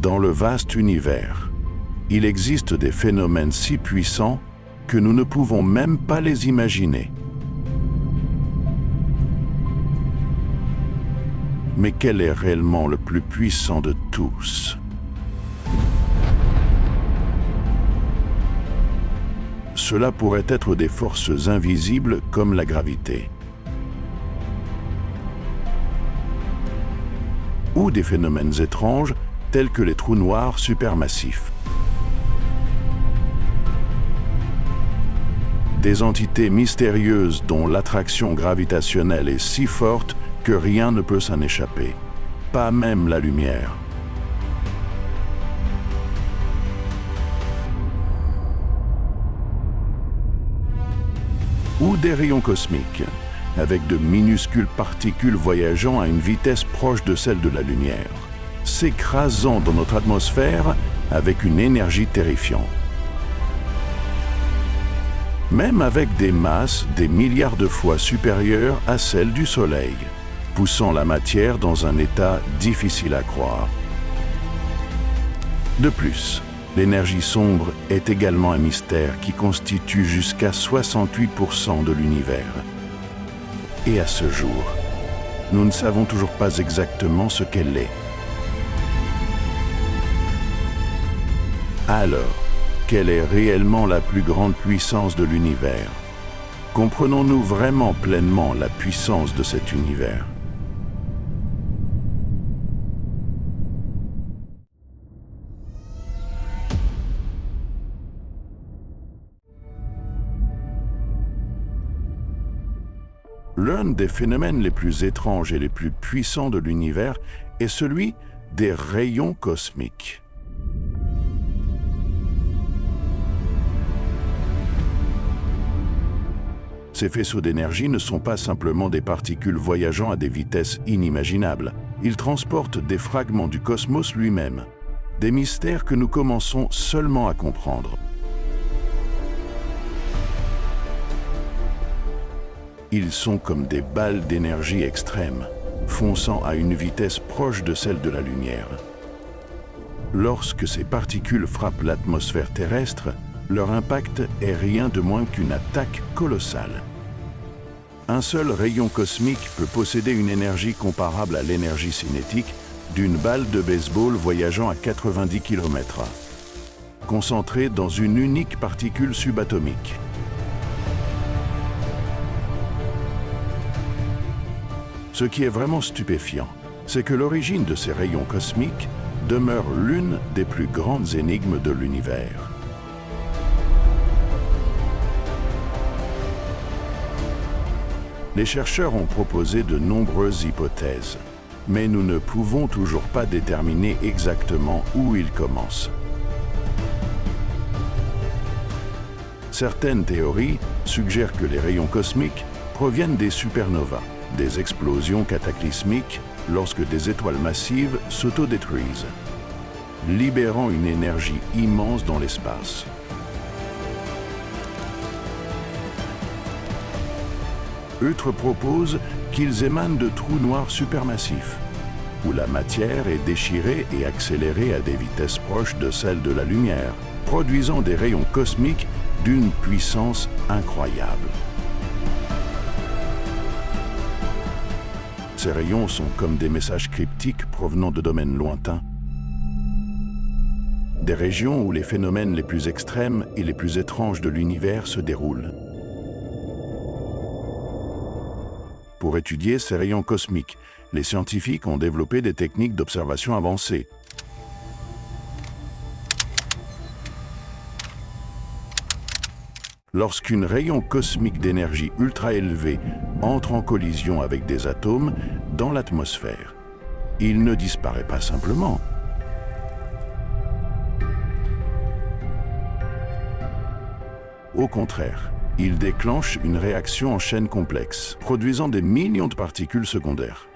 Dans le vaste univers, il existe des phénomènes si puissants que nous ne pouvons même pas les imaginer. Mais quel est réellement le plus puissant de tous? Cela pourrait être des forces invisibles comme la gravité. Ou des phénomènes étranges tels que les trous noirs supermassifs. Des entités mystérieuses dont l'attraction gravitationnelle est si forte que rien ne peut s'en échapper, pas même la lumière. Ou des rayons cosmiques, avec de minuscules particules voyageant à une vitesse proche de celle de la lumière, s'écrasant dans notre atmosphère avec une énergie terrifiante. Même avec des masses des milliards de fois supérieures à celles du Soleil, poussant la matière dans un état difficile à croire. De plus, l'énergie sombre est également un mystère qui constitue jusqu'à 68% de l'univers. Et à ce jour, nous ne savons toujours pas exactement ce qu'elle est. Alors, quelle est réellement la plus grande puissance de l'univers? Comprenons-nous vraiment pleinement la puissance de cet univers? L'un des phénomènes les plus étranges et les plus puissants de l'univers est celui des rayons cosmiques. Ces faisceaux d'énergie ne sont pas simplement des particules voyageant à des vitesses inimaginables. Ils transportent des fragments du cosmos lui-même, des mystères que nous commençons seulement à comprendre. Ils sont comme des balles d'énergie extrême, fonçant à une vitesse proche de celle de la lumière. Lorsque ces particules frappent l'atmosphère terrestre, leur impact est rien de moins qu'une attaque colossale. Un seul rayon cosmique peut posséder une énergie comparable à l'énergie cinétique d'une balle de baseball voyageant à 90 km/h, concentrée dans une unique particule subatomique. Ce qui est vraiment stupéfiant, c'est que l'origine de ces rayons cosmiques demeure l'une des plus grandes énigmes de l'univers. Les chercheurs ont proposé de nombreuses hypothèses, mais nous ne pouvons toujours pas déterminer exactement où ils commencent. Certaines théories suggèrent que les rayons cosmiques proviennent des supernovas, des explosions cataclysmiques lorsque des étoiles massives s'autodétruisent, libérant une énergie immense dans l'espace. D'autres proposent qu'ils émanent de trous noirs supermassifs, où la matière est déchirée et accélérée à des vitesses proches de celles de la lumière, produisant des rayons cosmiques d'une puissance incroyable. Ces rayons sont comme des messages cryptiques provenant de domaines lointains, des régions où les phénomènes les plus extrêmes et les plus étranges de l'univers se déroulent. Pour étudier ces rayons cosmiques, les scientifiques ont développé des techniques d'observation avancées. Lorsqu'un rayon cosmique d'énergie ultra élevée entre en collision avec des atomes dans l'atmosphère, il ne disparaît pas simplement. Au contraire, il déclenche une réaction en chaîne complexe, produisant des millions de particules secondaires.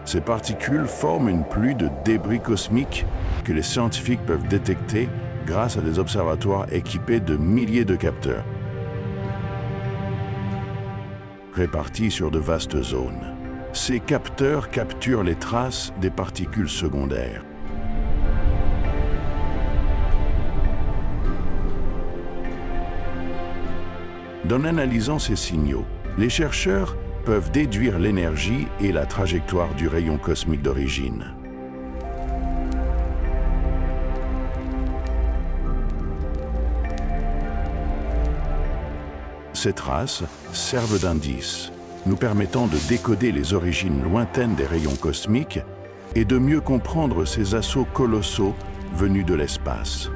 Ces particules forment une pluie de débris cosmiques que les scientifiques peuvent détecter grâce à des observatoires équipés de milliers de capteurs. répartis sur de vastes zones. Ces capteurs capturent les traces des particules secondaires. En analysant ces signaux, les chercheurs peuvent déduire l'énergie et la trajectoire du rayon cosmique d'origine. Ces traces servent d'indices, nous permettant de décoder les origines lointaines des rayons cosmiques et de mieux comprendre ces assauts colossaux venus de l'espace.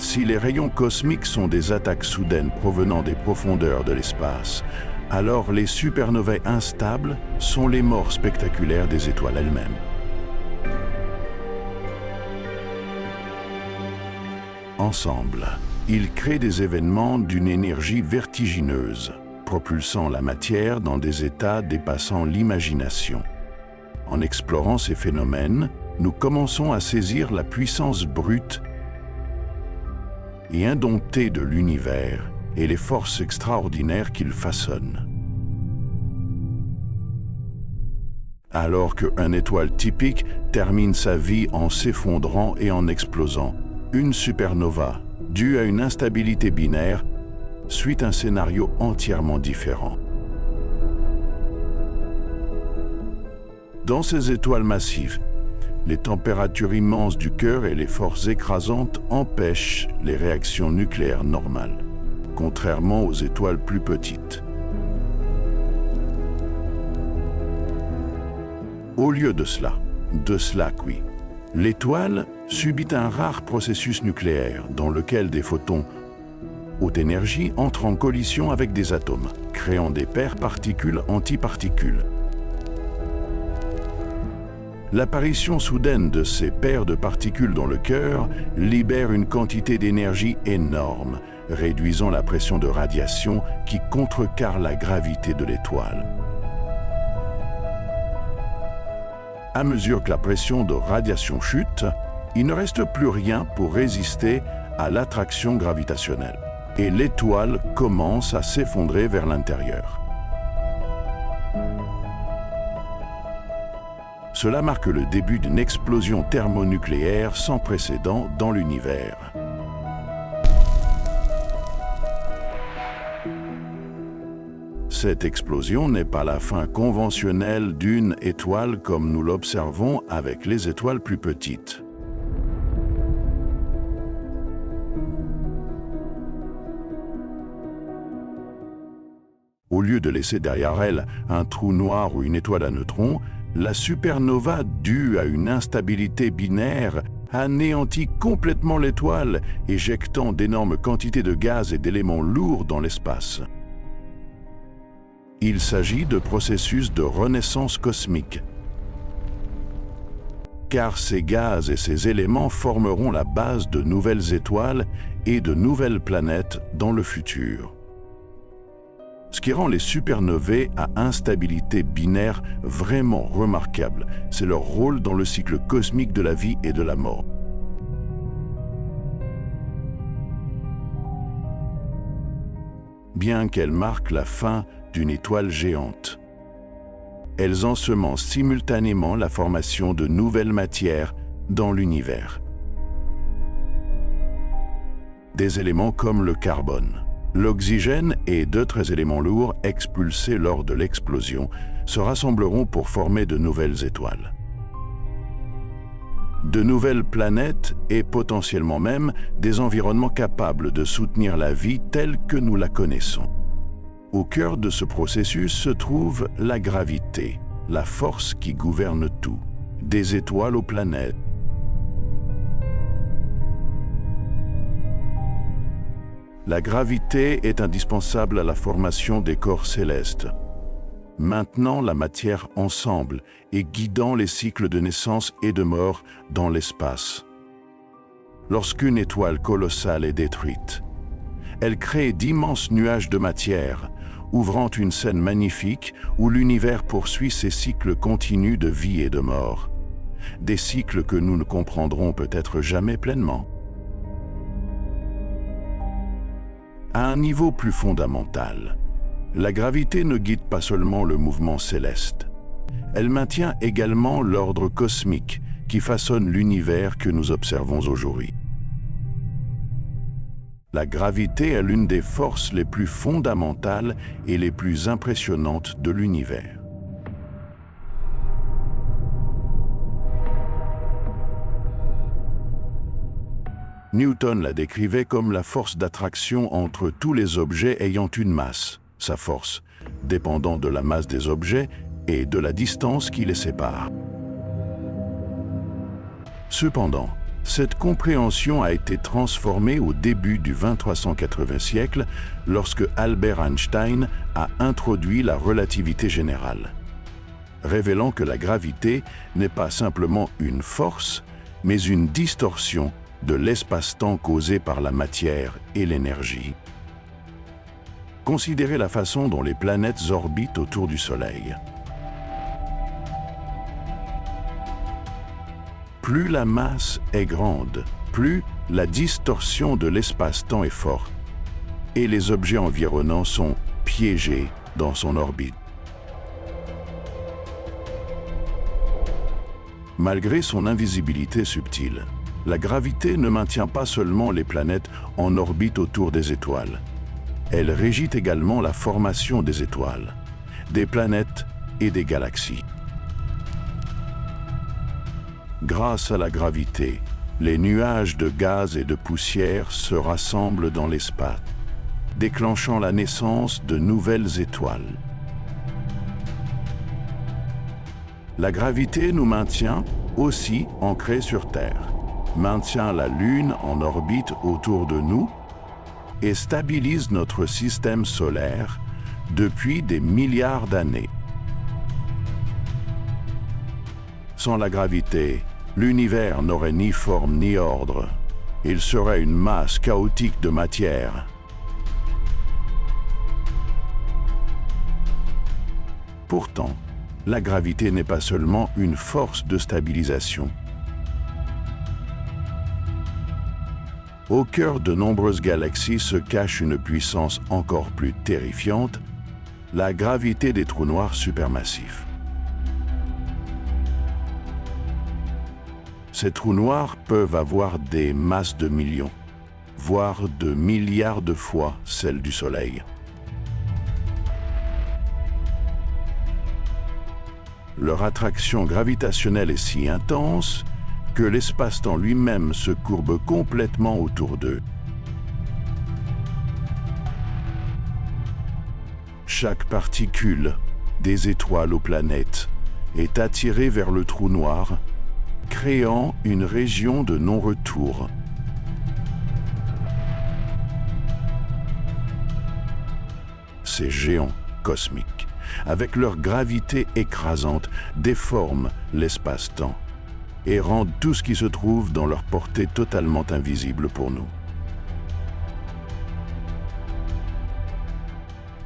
Si les rayons cosmiques sont des attaques soudaines provenant des profondeurs de l'espace, alors les supernovae instables sont les morts spectaculaires des étoiles elles-mêmes. Ensemble, ils créent des événements d'une énergie vertigineuse, propulsant la matière dans des états dépassant l'imagination. En explorant ces phénomènes, nous commençons à saisir la puissance brute et indomptée de l'univers et les forces extraordinaires qu'il façonne. Alors qu'une étoile typique termine sa vie en s'effondrant et en explosant, une supernova, due à une instabilité binaire, suit un scénario entièrement différent. Dans ces étoiles massives, les températures immenses du cœur et les forces écrasantes empêchent les réactions nucléaires normales, contrairement aux étoiles plus petites. Au lieu de cela, oui, l'étoile subit un rare processus nucléaire dans lequel des photons haute énergie entrent en collision avec des atomes, créant des paires particules-antiparticules. L'apparition soudaine de ces paires de particules dans le cœur libère une quantité d'énergie énorme, réduisant la pression de radiation qui contrecarre la gravité de l'étoile. À mesure que la pression de radiation chute, il ne reste plus rien pour résister à l'attraction gravitationnelle, et l'étoile commence à s'effondrer vers l'intérieur. Cela marque le début d'une explosion thermonucléaire sans précédent dans l'univers. Cette explosion n'est pas la fin conventionnelle d'une étoile comme nous l'observons avec les étoiles plus petites. Au lieu de laisser derrière elle un trou noir ou une étoile à neutrons, la supernova due à une instabilité binaire anéantit complètement l'étoile, éjectant d'énormes quantités de gaz et d'éléments lourds dans l'espace. Il s'agit de processus de renaissance cosmique, car ces gaz et ces éléments formeront la base de nouvelles étoiles et de nouvelles planètes dans le futur. Ce qui rend les supernovae à instabilité binaire vraiment remarquable, c'est leur rôle dans le cycle cosmique de la vie et de la mort. Bien qu'elles marquent la fin d'une étoile géante, elles ensemencent simultanément la formation de nouvelles matières dans l'univers. Des éléments comme le carbone, l'oxygène et d'autres éléments lourds expulsés lors de l'explosion se rassembleront pour former de nouvelles étoiles. De nouvelles planètes et potentiellement même des environnements capables de soutenir la vie telle que nous la connaissons. Au cœur de ce processus se trouve la gravité, la force qui gouverne tout, des étoiles aux planètes. La gravité est indispensable à la formation des corps célestes, maintenant la matière ensemble et guidant les cycles de naissance et de mort dans l'espace. Lorsqu'une étoile colossale est détruite, elle crée d'immenses nuages de matière, ouvrant une scène magnifique où l'univers poursuit ses cycles continus de vie et de mort, des cycles que nous ne comprendrons peut-être jamais pleinement. À un niveau plus fondamental, la gravité ne guide pas seulement le mouvement céleste. Elle maintient également l'ordre cosmique qui façonne l'univers que nous observons aujourd'hui. La gravité est l'une des forces les plus fondamentales et les plus impressionnantes de l'univers. Newton la décrivait comme la force d'attraction entre tous les objets ayant une masse, sa force dépendant de la masse des objets et de la distance qui les sépare. Cependant, cette compréhension a été transformée au début du 2380 siècle lorsque Albert Einstein a introduit la relativité générale, révélant que la gravité n'est pas simplement une force, mais une distorsion de l'espace-temps causé par la matière et l'énergie. Considérez la façon dont les planètes orbitent autour du Soleil. Plus la masse est grande, plus la distorsion de l'espace-temps est forte, et les objets environnants sont piégés dans son orbite. Malgré son invisibilité subtile, la gravité ne maintient pas seulement les planètes en orbite autour des étoiles. Elle régit également la formation des étoiles, des planètes et des galaxies. Grâce à la gravité, les nuages de gaz et de poussière se rassemblent dans l'espace, déclenchant la naissance de nouvelles étoiles. La gravité nous maintient aussi ancrés sur Terre, maintient la Lune en orbite autour de nous et stabilise notre système solaire depuis des milliards d'années. Sans la gravité, l'univers n'aurait ni forme ni ordre. Il serait une masse chaotique de matière. Pourtant, la gravité n'est pas seulement une force de stabilisation. Au cœur de nombreuses galaxies se cache une puissance encore plus terrifiante, la gravité des trous noirs supermassifs. Ces trous noirs peuvent avoir des masses de millions, voire de milliards de fois celles du Soleil. Leur attraction gravitationnelle est si intense que l'espace-temps lui-même se courbe complètement autour d'eux. Chaque particule, des étoiles aux planètes, est attirée vers le trou noir, créant une région de non-retour. Ces géants cosmiques, avec leur gravité écrasante, déforment l'espace-temps et rendent tout ce qui se trouve dans leur portée totalement invisible pour nous.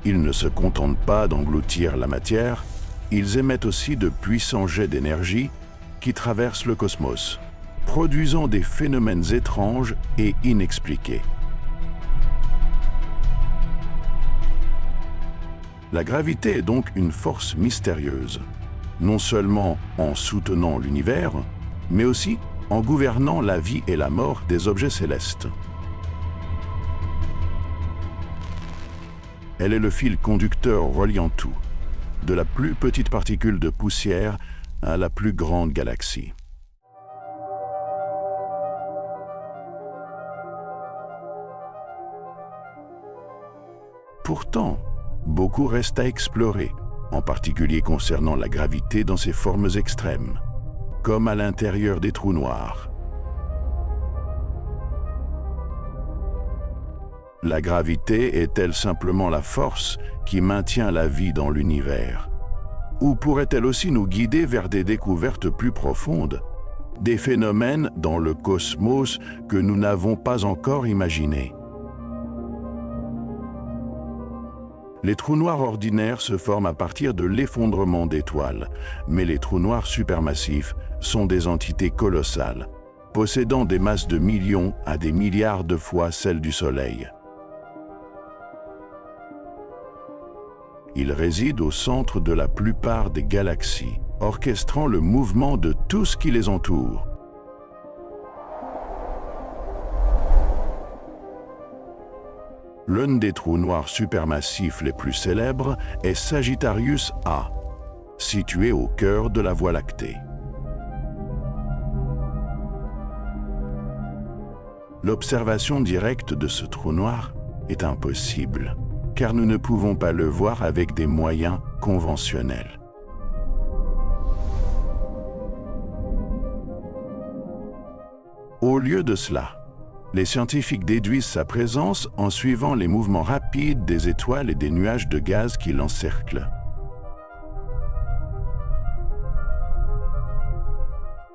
Ils ne se contentent pas d'engloutir la matière, ils émettent aussi de puissants jets d'énergie qui traversent le cosmos, produisant des phénomènes étranges et inexpliqués. La gravité est donc une force mystérieuse, non seulement en soutenant l'univers, mais aussi en gouvernant la vie et la mort des objets célestes. Elle est le fil conducteur reliant tout, de la plus petite particule de poussière à la plus grande galaxie. Pourtant, beaucoup reste à explorer, en particulier concernant la gravité dans ses formes extrêmes, comme à l'intérieur des trous noirs. La gravité est-elle simplement la force qui maintient la vie dans l'univers? Ou pourrait-elle aussi nous guider vers des découvertes plus profondes, des phénomènes dans le cosmos que nous n'avons pas encore imaginés? Les trous noirs ordinaires se forment à partir de l'effondrement d'étoiles, mais les trous noirs supermassifs sont des entités colossales, possédant des masses de millions à des milliards de fois celles du Soleil. Il réside au centre de la plupart des galaxies, orchestrant le mouvement de tout ce qui les entoure. L'un des trous noirs supermassifs les plus célèbres est Sagittarius A, situé au cœur de la Voie lactée. L'observation directe de ce trou noir est impossible, car nous ne pouvons pas le voir avec des moyens conventionnels. Au lieu de cela, les scientifiques déduisent sa présence en suivant les mouvements rapides des étoiles et des nuages de gaz qui l'encerclent.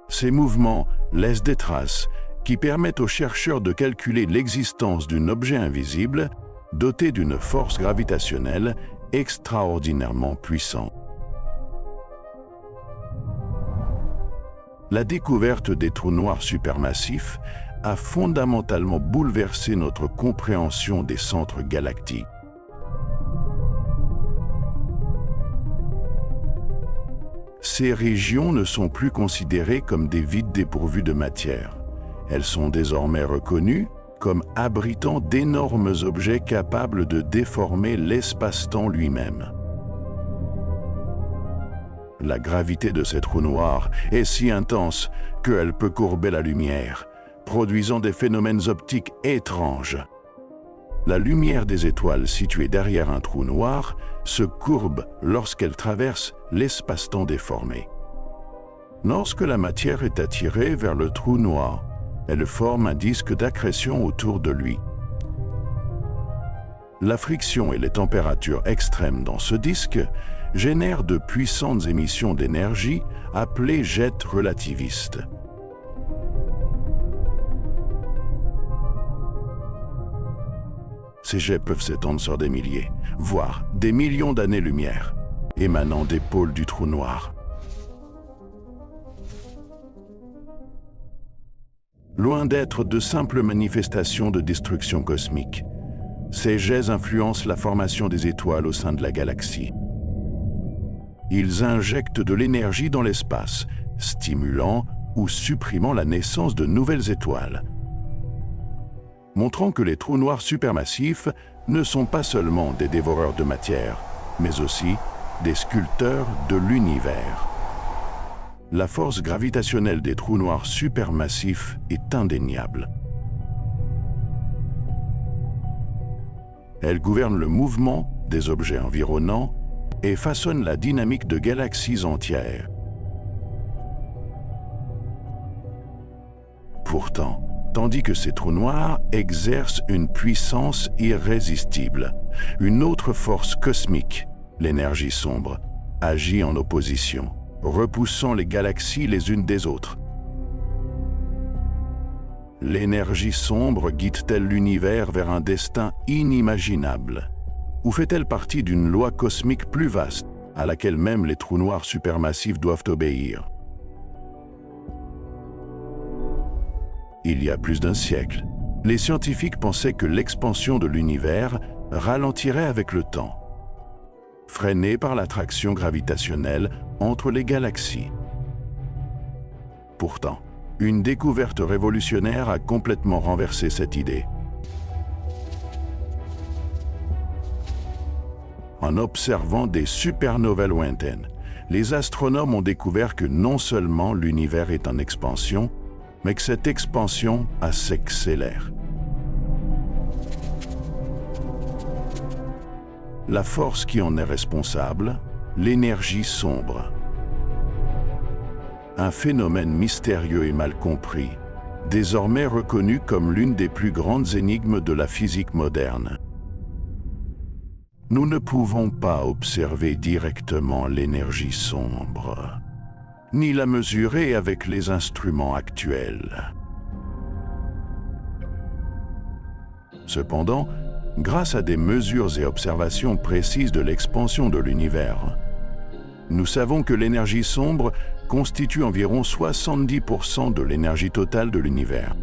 Ces mouvements laissent des traces qui permettent aux chercheurs de calculer l'existence d'un objet invisible doté d'une force gravitationnelle extraordinairement puissante. La découverte des trous noirs supermassifs a fondamentalement bouleversé notre compréhension des centres galactiques. Ces régions ne sont plus considérées comme des vides dépourvus de matière. Elles sont désormais reconnues comme abritant d'énormes objets capables de déformer l'espace-temps lui-même. La gravité de ces trous noirs est si intense qu'elle peut courber la lumière, produisant des phénomènes optiques étranges. La lumière des étoiles situées derrière un trou noir se courbe lorsqu'elle traverse l'espace-temps déformé. Lorsque la matière est attirée vers le trou noir, elle forme un disque d'accrétion autour de lui. La friction et les températures extrêmes dans ce disque génèrent de puissantes émissions d'énergie appelées jets relativistes. Ces jets peuvent s'étendre sur des milliers, voire des millions d'années-lumière, émanant des pôles du trou noir. Loin d'être de simples manifestations de destruction cosmique, ces jets influencent la formation des étoiles au sein de la galaxie. Ils injectent de l'énergie dans l'espace, stimulant ou supprimant la naissance de nouvelles étoiles, montrant que les trous noirs supermassifs ne sont pas seulement des dévoreurs de matière, mais aussi des sculpteurs de l'univers. La force gravitationnelle des trous noirs supermassifs est indéniable. Elle gouverne le mouvement des objets environnants et façonne la dynamique de galaxies entières. Pourtant, tandis que ces trous noirs exercent une puissance irrésistible, une autre force cosmique, l'énergie sombre, agit en opposition, repoussant les galaxies les unes des autres. L'énergie sombre guide-t-elle l'univers vers un destin inimaginable? Ou fait-elle partie d'une loi cosmique plus vaste, à laquelle même les trous noirs supermassifs doivent obéir? Il y a plus d'un siècle, les scientifiques pensaient que l'expansion de l'univers ralentirait avec le temps, freinée par l'attraction gravitationnelle entre les galaxies. Pourtant, une découverte révolutionnaire a complètement renversé cette idée. En observant des supernovae lointaines, les astronomes ont découvert que non seulement l'univers est en expansion, mais que cette expansion s'accélère. La force qui en est responsable, l'énergie sombre. Un phénomène mystérieux et mal compris, désormais reconnu comme l'une des plus grandes énigmes de la physique moderne. Nous ne pouvons pas observer directement l'énergie sombre, ni la mesurer avec les instruments actuels. Cependant, grâce à des mesures et observations précises de l'expansion de l'univers, nous savons que l'énergie sombre constitue environ 70% de l'énergie totale de l'univers.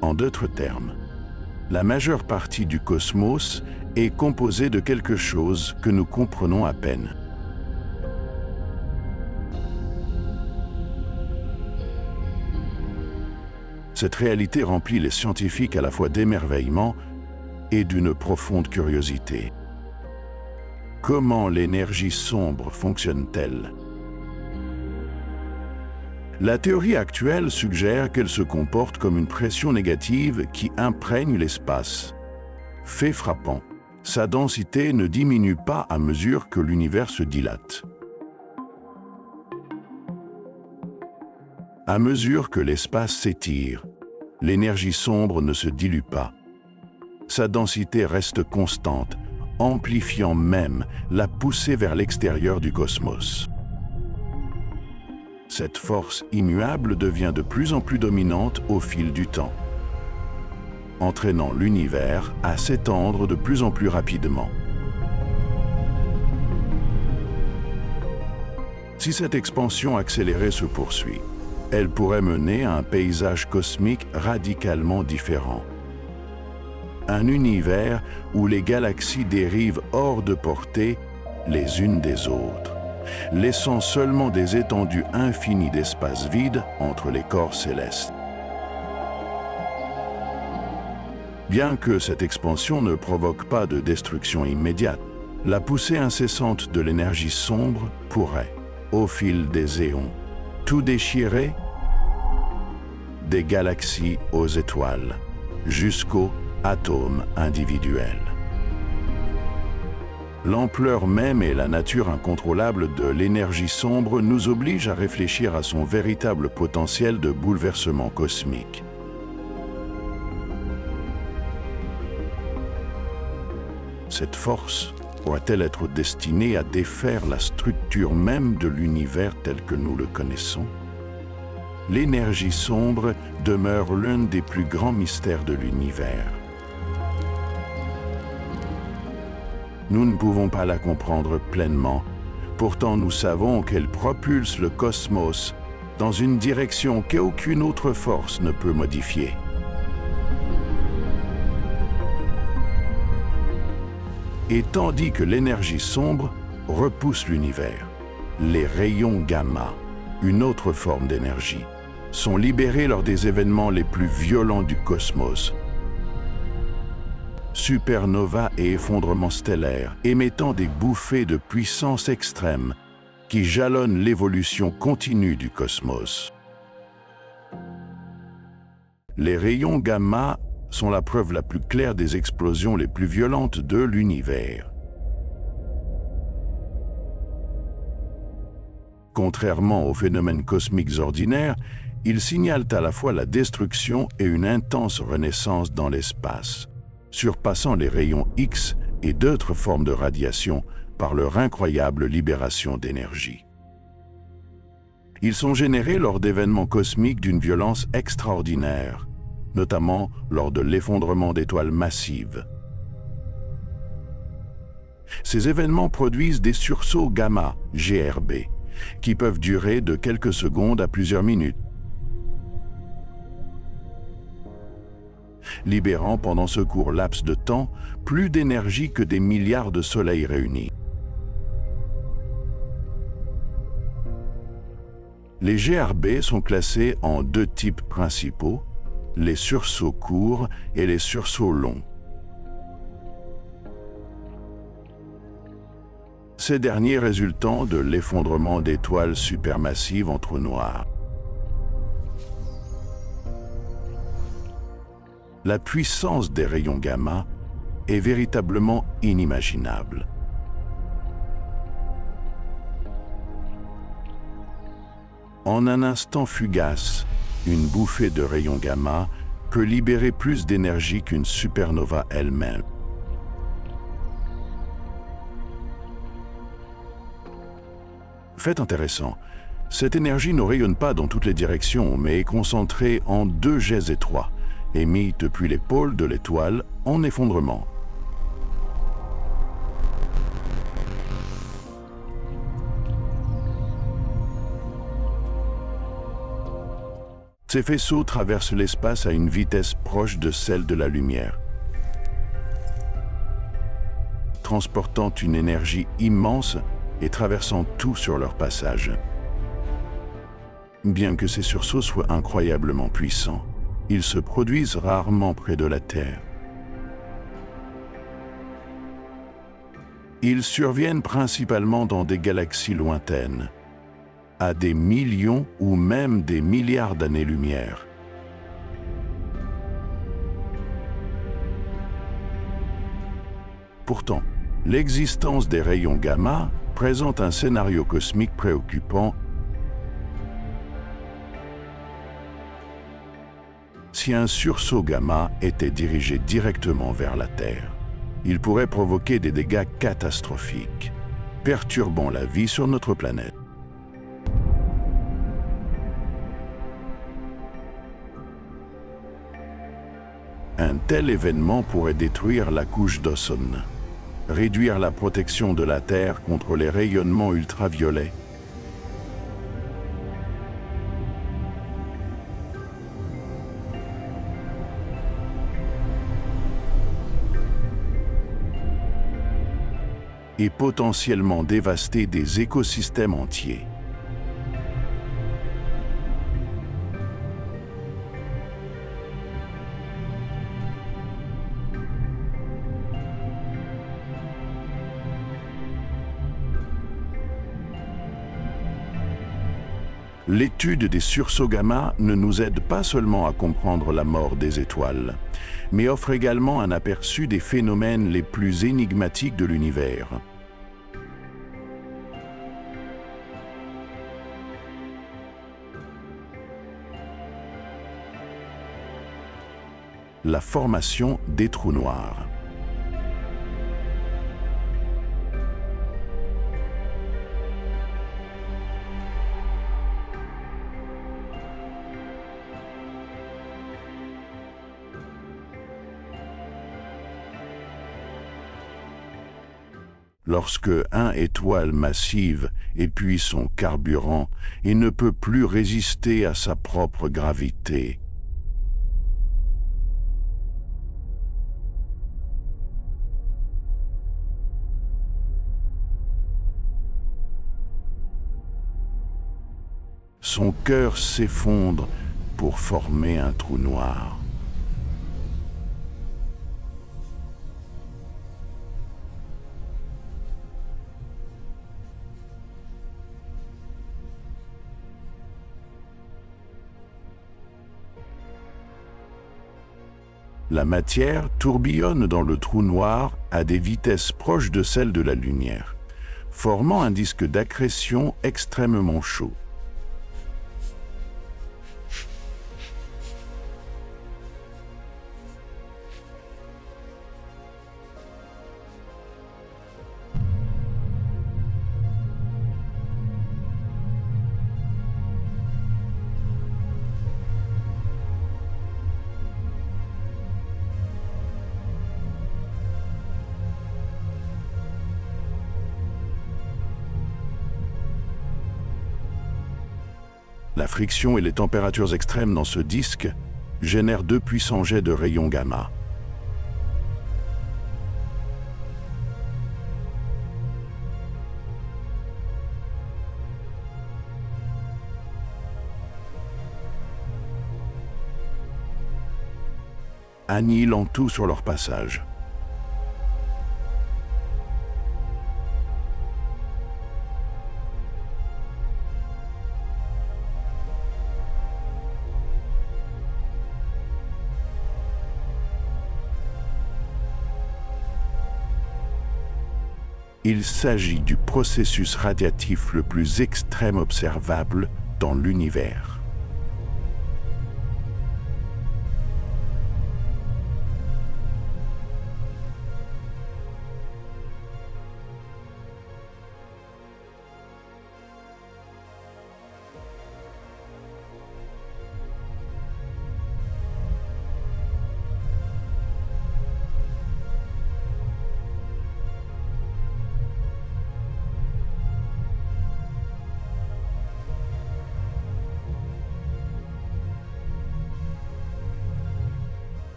En d'autres termes, La majeure partie du cosmos est composée de quelque chose que nous comprenons à peine. Cette réalité remplit les scientifiques à la fois d'émerveillement et d'une profonde curiosité. Comment l'énergie sombre fonctionne-t-elle? La théorie actuelle suggère qu'elle se comporte comme une pression négative qui imprègne l'espace. Fait frappant, sa densité ne diminue pas à mesure que l'univers se dilate. À mesure que l'espace s'étire, l'énergie sombre ne se dilue pas. Sa densité reste constante, amplifiant même la poussée vers l'extérieur du cosmos. Cette force immuable devient de plus en plus dominante au fil du temps, entraînant l'univers à s'étendre de plus en plus rapidement. Si cette expansion accélérée se poursuit, elle pourrait mener à un paysage cosmique radicalement différent. Un univers où les galaxies dérivent hors de portée les unes des autres, laissant seulement des étendues infinies d'espace vide entre les corps célestes. Bien que cette expansion ne provoque pas de destruction immédiate, la poussée incessante de l'énergie sombre pourrait, au fil des éons, tout déchirer, des galaxies aux étoiles, jusqu'aux atomes individuels. L'ampleur même et la nature incontrôlable de l'énergie sombre nous obligent à réfléchir à son véritable potentiel de bouleversement cosmique. Cette force pourrait-elle être destinée à défaire la structure même de l'univers tel que nous le connaissons? L'énergie sombre demeure l'un des plus grands mystères de l'univers. Nous ne pouvons pas la comprendre pleinement, pourtant nous savons qu'elle propulse le cosmos dans une direction qu'aucune autre force ne peut modifier. Et tandis que l'énergie sombre repousse l'univers, les rayons gamma, une autre forme d'énergie, sont libérés lors des événements les plus violents du cosmos. Supernovas et effondrements stellaires, émettant des bouffées de puissance extrême qui jalonnent l'évolution continue du cosmos. Les rayons gamma sont la preuve la plus claire des explosions les plus violentes de l'univers. Contrairement aux phénomènes cosmiques ordinaires, ils signalent à la fois la destruction et une intense renaissance dans l'espace, surpassant les rayons X et d'autres formes de radiation par leur incroyable libération d'énergie. Ils sont générés lors d'événements cosmiques d'une violence extraordinaire, notamment lors de l'effondrement d'étoiles massives. Ces événements produisent des sursauts gamma, GRB, qui peuvent durer de quelques secondes à plusieurs minutes, libérant pendant ce court laps de temps plus d'énergie que des milliards de soleils réunis. Les GRB sont classés en deux types principaux, les sursauts courts et les sursauts longs. Ces derniers résultant de l'effondrement d'étoiles supermassives en trous noirs. La puissance des rayons gamma est véritablement inimaginable. En un instant fugace, une bouffée de rayons gamma peut libérer plus d'énergie qu'une supernova elle-même. Fait intéressant, cette énergie ne rayonne pas dans toutes les directions, mais est concentrée en deux jets étroits, émis depuis les pôles de l'étoile en effondrement. Ces faisceaux traversent l'espace à une vitesse proche de celle de la lumière, transportant une énergie immense et traversant tout sur leur passage. Bien que ces sursauts soient incroyablement puissants, ils se produisent rarement près de la Terre. Ils surviennent principalement dans des galaxies lointaines, à des millions ou même des milliards d'années-lumière. Pourtant, l'existence des rayons gamma présente un scénario cosmique préoccupant. Si un sursaut gamma était dirigé directement vers la Terre, il pourrait provoquer des dégâts catastrophiques, perturbant la vie sur notre planète. Un tel événement pourrait détruire la couche d'ozone, réduire la protection de la Terre contre les rayonnements ultraviolets, et potentiellement dévaster des écosystèmes entiers. L'étude des sursauts gamma ne nous aide pas seulement à comprendre la mort des étoiles, mais offre également un aperçu des phénomènes les plus énigmatiques de l'univers. La formation des trous noirs. Lorsque une étoile massive épuise son carburant et ne peut plus résister à sa propre gravité, son cœur s'effondre pour former un trou noir. La matière tourbillonne dans le trou noir à des vitesses proches de celles de la lumière, formant un disque d'accrétion extrêmement chaud. La friction et les températures extrêmes dans ce disque génèrent deux puissants jets de rayons gamma. Annihilant tout sur leur passage. Il s'agit du processus radiatif le plus extrême observable dans l'univers.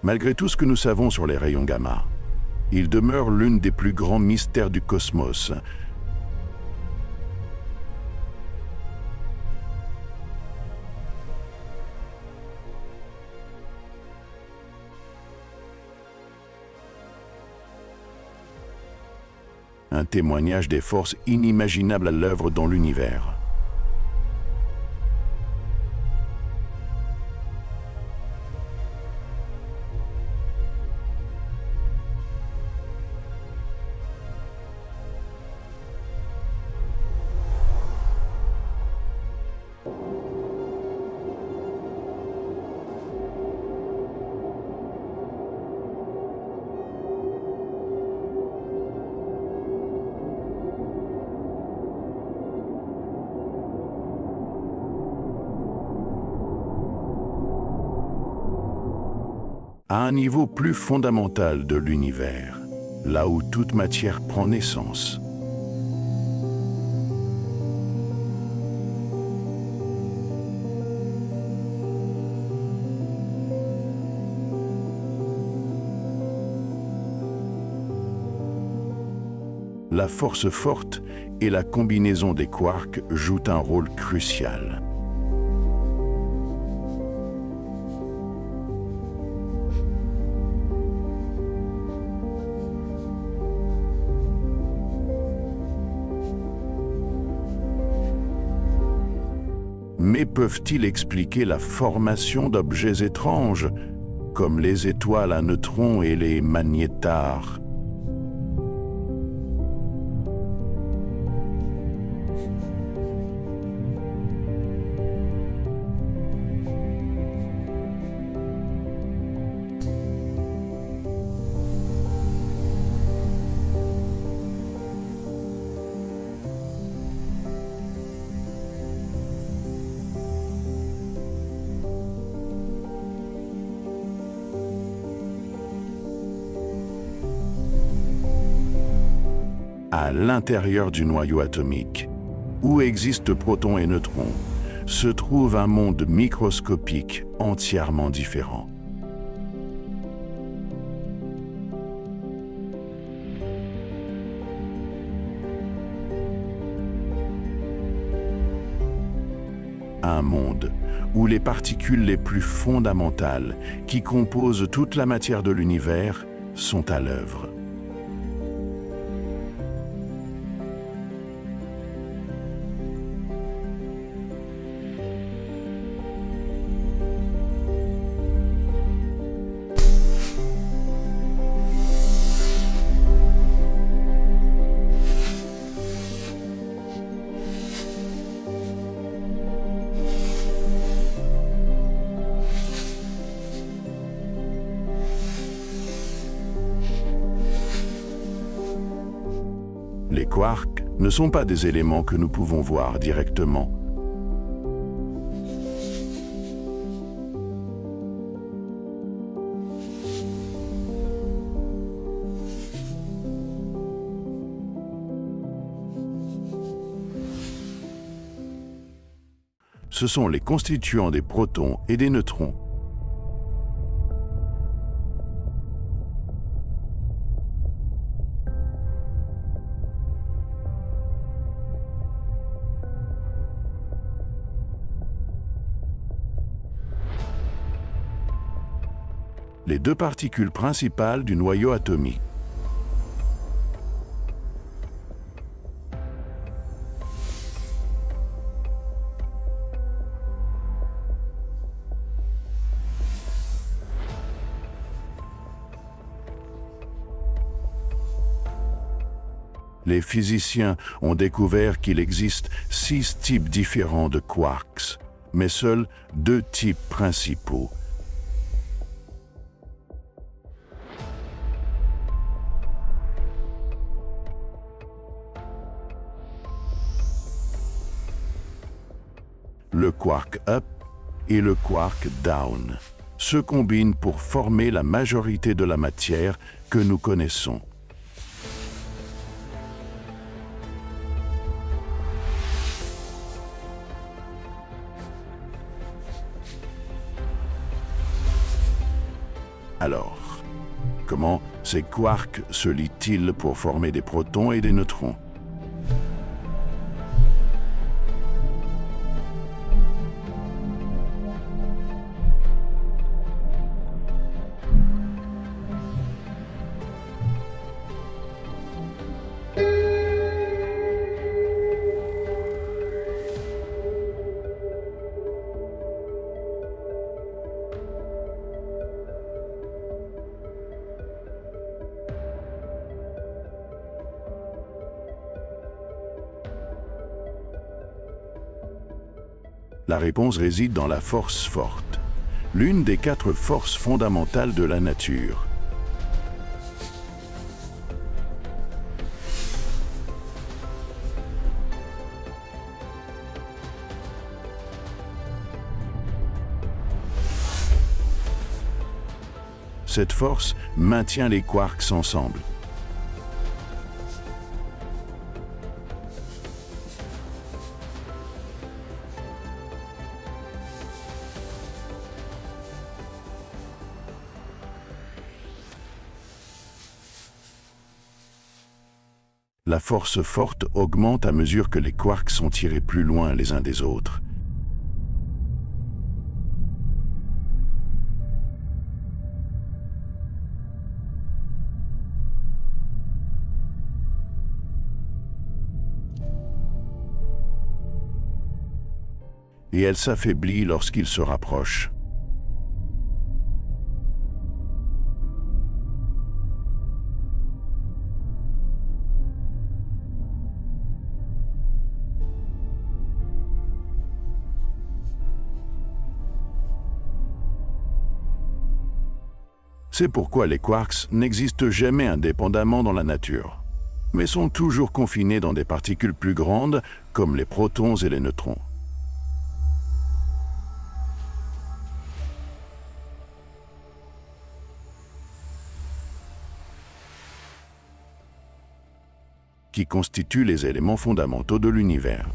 Malgré tout ce que nous savons sur les rayons gamma, Il demeure l'une des plus grands mystères du cosmos. Un témoignage des forces inimaginables à l'œuvre dans l'univers. À un niveau plus fondamental de l'univers, là où toute matière prend naissance. La force forte et la combinaison des quarks jouent un rôle crucial. Mais peuvent-ils expliquer la formation d'objets étranges, comme les étoiles à neutrons et les magnétars? À l'intérieur du noyau atomique, où existent protons et neutrons, se trouve un monde microscopique entièrement différent. Un monde où les particules les plus fondamentales, qui composent toute la matière de l'univers, sont à l'œuvre. Les quarks ne sont pas des éléments que nous pouvons voir directement. Ce sont les constituants des protons et des neutrons. Les deux particules principales du noyau atomique. Les physiciens ont découvert qu'il existe 6 types différents de quarks, mais seuls 2 types principaux. Le quark up et le quark down se combinent pour former la majorité de la matière que nous connaissons. Alors, Comment ces quarks se lient-ils pour former des protons et des neutrons? La réponse réside dans la force forte, l'une des 4 forces fondamentales de la nature. Cette force maintient les quarks ensemble. La force forte augmente à mesure que les quarks sont tirés plus loin les uns des autres. Et elle s'affaiblit lorsqu'ils se rapprochent. C'est pourquoi les quarks n'existent jamais indépendamment dans la nature, mais sont toujours confinés dans des particules plus grandes, comme les protons et les neutrons. Qui constituent les éléments fondamentaux de l'univers.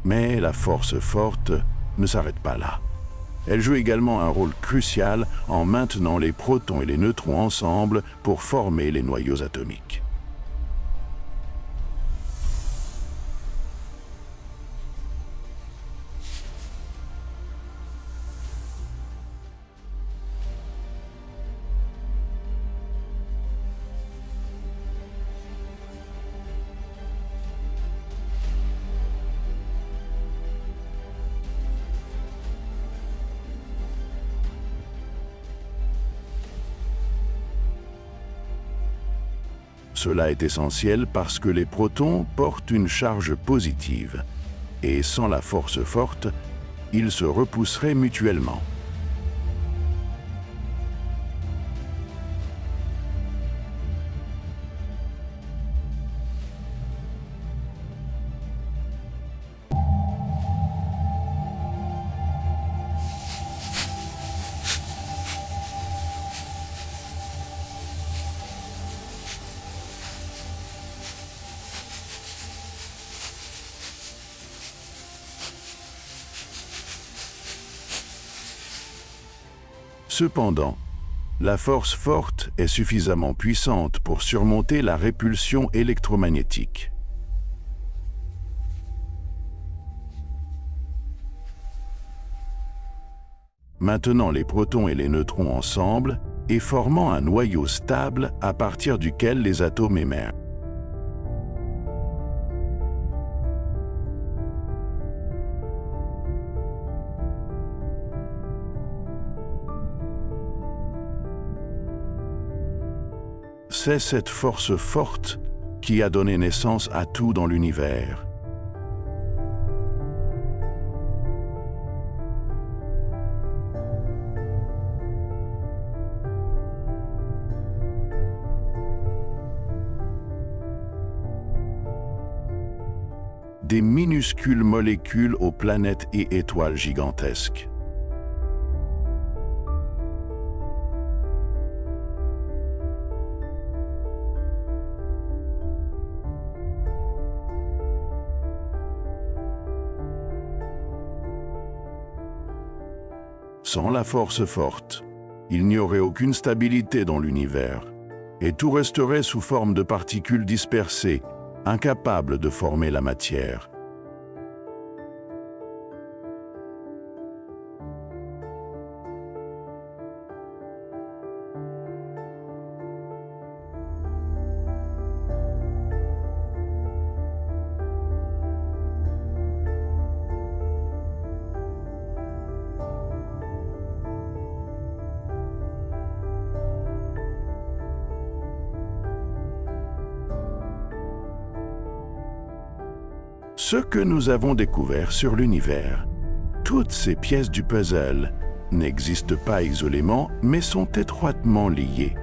Mais la force forte ne s'arrête pas là. Elle joue également un rôle crucial en maintenant les protons et les neutrons ensemble pour former les noyaux atomiques. Cela est essentiel parce que les protons portent une charge positive, et sans la force forte, ils se repousseraient mutuellement. Cependant, la force forte est suffisamment puissante pour surmonter la répulsion électromagnétique. Maintenant les protons et les neutrons ensemble et formant un noyau stable à partir duquel les atomes émergent. C'est cette force forte qui a donné naissance à tout dans l'univers. Des minuscules molécules aux planètes et étoiles gigantesques. Sans la force forte, il n'y aurait aucune stabilité dans l'univers, et tout resterait sous forme de particules dispersées, incapables de former la matière. Ce que nous avons découvert sur l'univers, toutes ces pièces du puzzle, n'existent pas isolément, mais sont étroitement liées.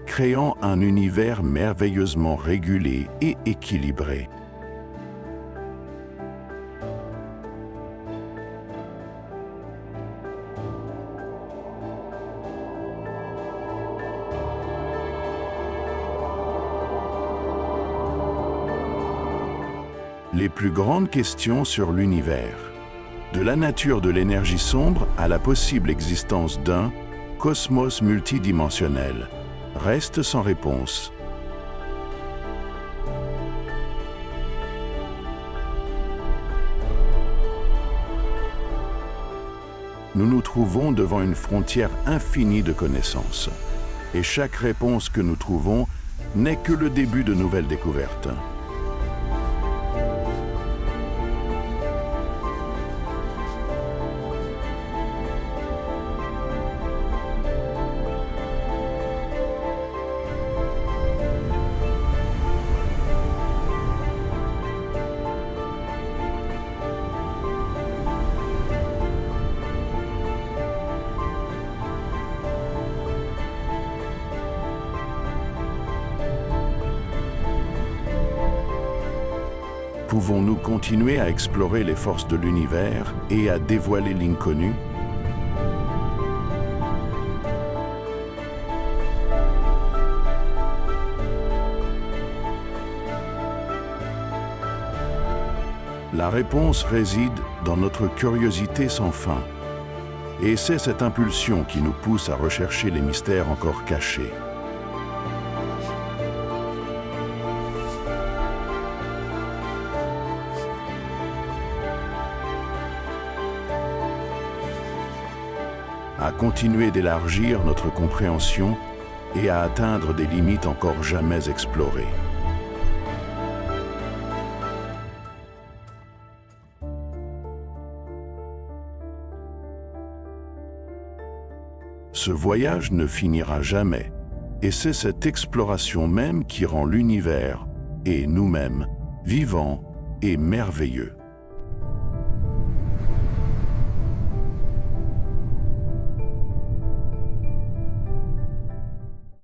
Créant un univers merveilleusement régulé et équilibré. Les plus grandes questions sur l'univers, de la nature de l'énergie sombre à la possible existence d'un cosmos multidimensionnel, restent sans réponse. Nous nous trouvons devant une frontière infinie de connaissances, et chaque réponse que nous trouvons n'est que le début de nouvelles découvertes. Pouvons-nous continuer à explorer les forces de l'univers et à dévoiler l'inconnu? La réponse réside dans notre curiosité sans fin. Et c'est cette impulsion qui nous pousse à rechercher les mystères encore cachés. À continuer d'élargir notre compréhension et à atteindre des limites encore jamais explorées. Ce voyage ne finira jamais, et c'est cette exploration même qui rend l'univers et nous-mêmes vivants et merveilleux.